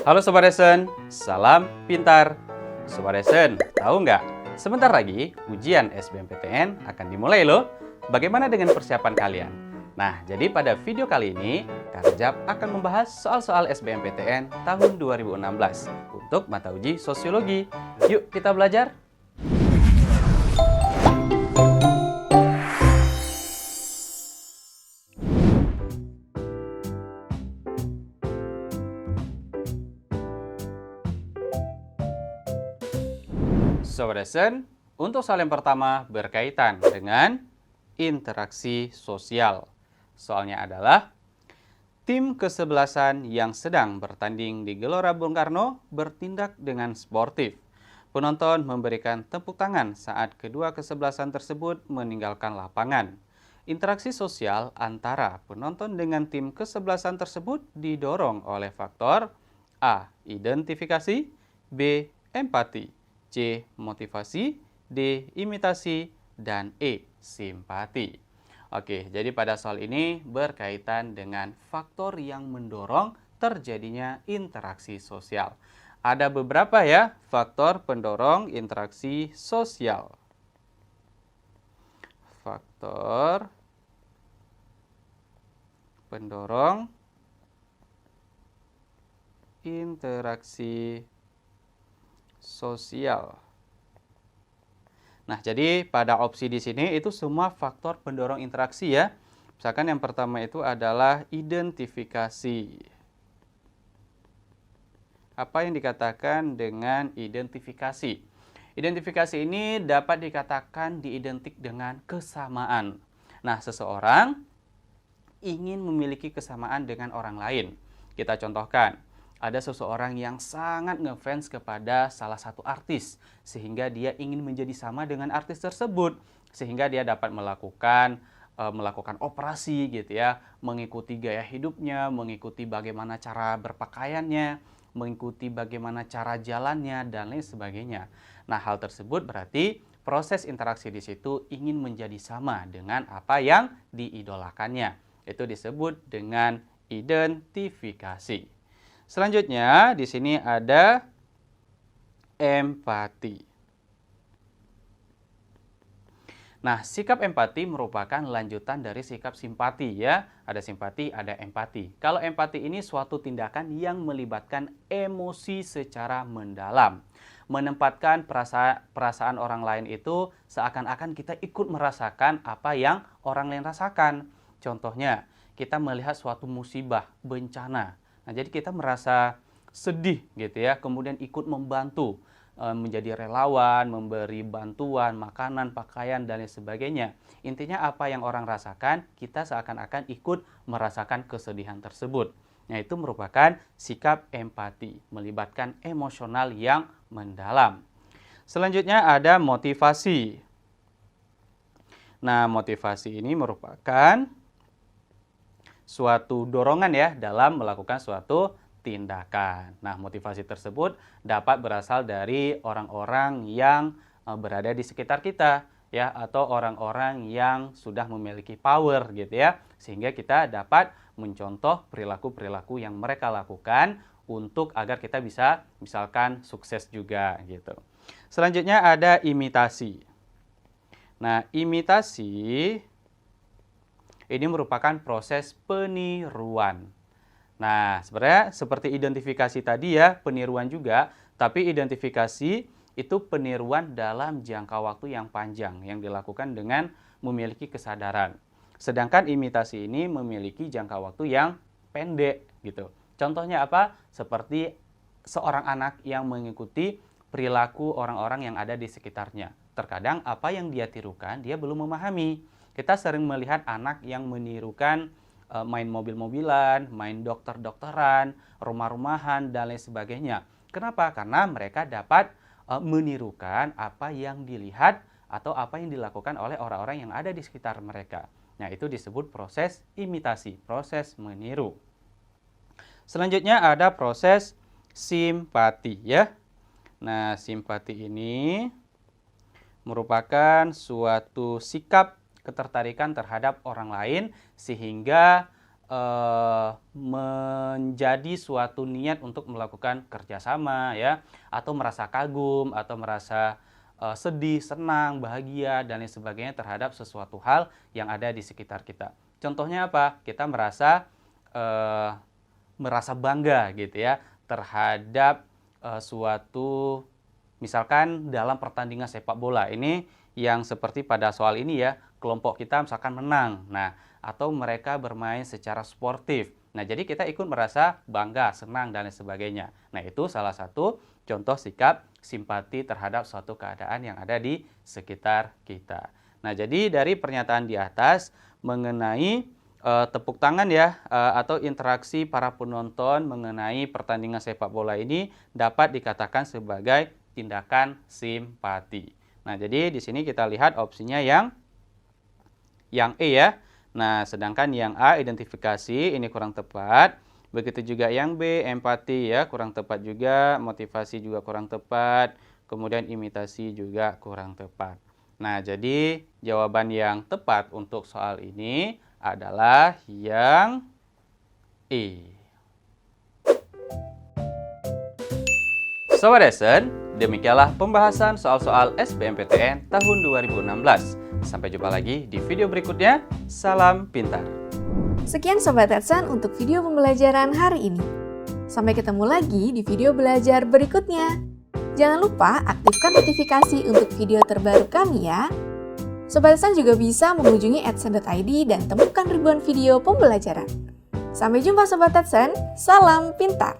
Halo Sobat Lesen, salam pintar. Sobat Lesen, tahu nggak? Sebentar lagi ujian SBMPTN akan dimulai loh. Bagaimana dengan persiapan kalian? Nah, jadi pada video kali ini, Kak Rejab akan membahas soal-soal SBMPTN tahun 2016 untuk mata uji sosiologi. Yuk kita belajar! Sobat Lesen, untuk soal yang pertama berkaitan dengan interaksi sosial. Soalnya adalah, tim kesebelasan yang sedang bertanding di Gelora Bung Karno bertindak dengan sportif. Penonton memberikan tepuk tangan saat kedua kesebelasan tersebut meninggalkan lapangan. Interaksi sosial antara penonton dengan tim kesebelasan tersebut didorong oleh faktor A. Identifikasi, B. Empati, C. Motivasi, D. Imitasi, dan E. Simpati. Oke, jadi pada soal ini berkaitan dengan faktor yang mendorong terjadinya interaksi sosial. Ada beberapa ya faktor pendorong interaksi sosial. Faktor pendorong interaksi sosial. Nah, jadi pada opsi di sini itu semua faktor pendorong interaksi ya. Misalkan yang pertama itu adalah identifikasi. Apa yang dikatakan dengan identifikasi? Identifikasi ini dapat dikatakan diidentik dengan kesamaan. Nah, seseorang ingin memiliki kesamaan dengan orang lain. Kita contohkan. Ada seseorang yang sangat ngefans kepada salah satu artis, sehingga dia ingin menjadi sama dengan artis tersebut, sehingga dia dapat melakukan operasi gitu ya, mengikuti gaya hidupnya, mengikuti bagaimana cara berpakaiannya, mengikuti bagaimana cara jalannya, dan lain sebagainya. Nah, hal tersebut berarti proses interaksi di situ ingin menjadi sama dengan apa yang diidolakannya. Itu disebut dengan identifikasi. Selanjutnya, di sini ada empati. Nah, sikap empati merupakan lanjutan dari sikap simpati ya. Ada simpati, ada empati. Kalau empati ini suatu tindakan yang melibatkan emosi secara mendalam. Menempatkan perasaan orang lain itu seakan-akan kita ikut merasakan apa yang orang lain rasakan. Contohnya, kita melihat suatu musibah, bencana. Nah, jadi kita merasa sedih gitu ya, kemudian ikut membantu, menjadi relawan, memberi bantuan, makanan, pakaian, dan lain sebagainya. Intinya apa yang orang rasakan, kita seakan-akan ikut merasakan kesedihan tersebut. Nah, itu merupakan sikap empati, melibatkan emosional yang mendalam. Selanjutnya ada motivasi. Nah, motivasi ini merupakan suatu dorongan ya dalam melakukan suatu tindakan. Nah, motivasi tersebut dapat berasal dari orang-orang yang berada di sekitar kita ya, atau orang-orang yang sudah memiliki power gitu ya, sehingga kita dapat mencontoh perilaku-perilaku yang mereka lakukan untuk agar kita bisa misalkan sukses juga gitu. Selanjutnya ada imitasi. Nah, imitasi ini merupakan proses peniruan. Nah, sebenarnya seperti identifikasi tadi ya, peniruan juga, tapi identifikasi itu peniruan dalam jangka waktu yang panjang yang dilakukan dengan memiliki kesadaran. Sedangkan imitasi ini memiliki jangka waktu yang pendek gitu. Contohnya apa? Seperti seorang anak yang mengikuti perilaku orang-orang yang ada di sekitarnya. Terkadang apa yang dia tirukan dia belum memahami. Kita sering melihat anak yang menirukan main mobil-mobilan, main dokter-dokteran, rumah-rumahan, dan lain sebagainya. Kenapa? Karena mereka dapat menirukan apa yang dilihat atau apa yang dilakukan oleh orang-orang yang ada di sekitar mereka. Nah, itu disebut proses imitasi, proses meniru. Selanjutnya ada proses simpati ya. Nah, simpati ini merupakan suatu sikap ketertarikan terhadap orang lain sehingga menjadi suatu niat untuk melakukan kerjasama ya, atau merasa kagum, atau merasa sedih, senang, bahagia, dan lain sebagainya terhadap sesuatu hal yang ada di sekitar kita. Contohnya apa? Kita merasa bangga gitu ya terhadap suatu, misalkan dalam pertandingan sepak bola ini yang seperti pada soal ini ya, kelompok kita misalkan menang. Nah, atau mereka bermain secara sportif. Nah, jadi kita ikut merasa bangga, senang, dan lain sebagainya. Nah, itu salah satu contoh sikap simpati terhadap suatu keadaan yang ada di sekitar kita. Nah, jadi dari pernyataan di atas mengenai tepuk tangan ya, atau interaksi para penonton mengenai pertandingan sepak bola ini dapat dikatakan sebagai tindakan simpati. Nah, jadi di sini kita lihat opsinya yang E ya. Nah, sedangkan yang A, identifikasi, ini kurang tepat. Begitu juga yang B, empati ya, kurang tepat juga. Motivasi juga kurang tepat. Kemudian imitasi juga kurang tepat. Nah, jadi jawaban yang tepat untuk soal ini adalah yang E. Sobat Lesson, demikianlah pembahasan soal-soal SBMPTN tahun 2016. Sampai jumpa lagi di video berikutnya. Salam pintar. Sekian Sobat Lesson untuk video pembelajaran hari ini. Sampai ketemu lagi di video belajar berikutnya. Jangan lupa aktifkan notifikasi untuk video terbaru kami ya. Sobat Lesson juga bisa mengunjungi @lesson.id dan temukan ribuan video pembelajaran. Sampai jumpa Sobat Lesson, salam pintar!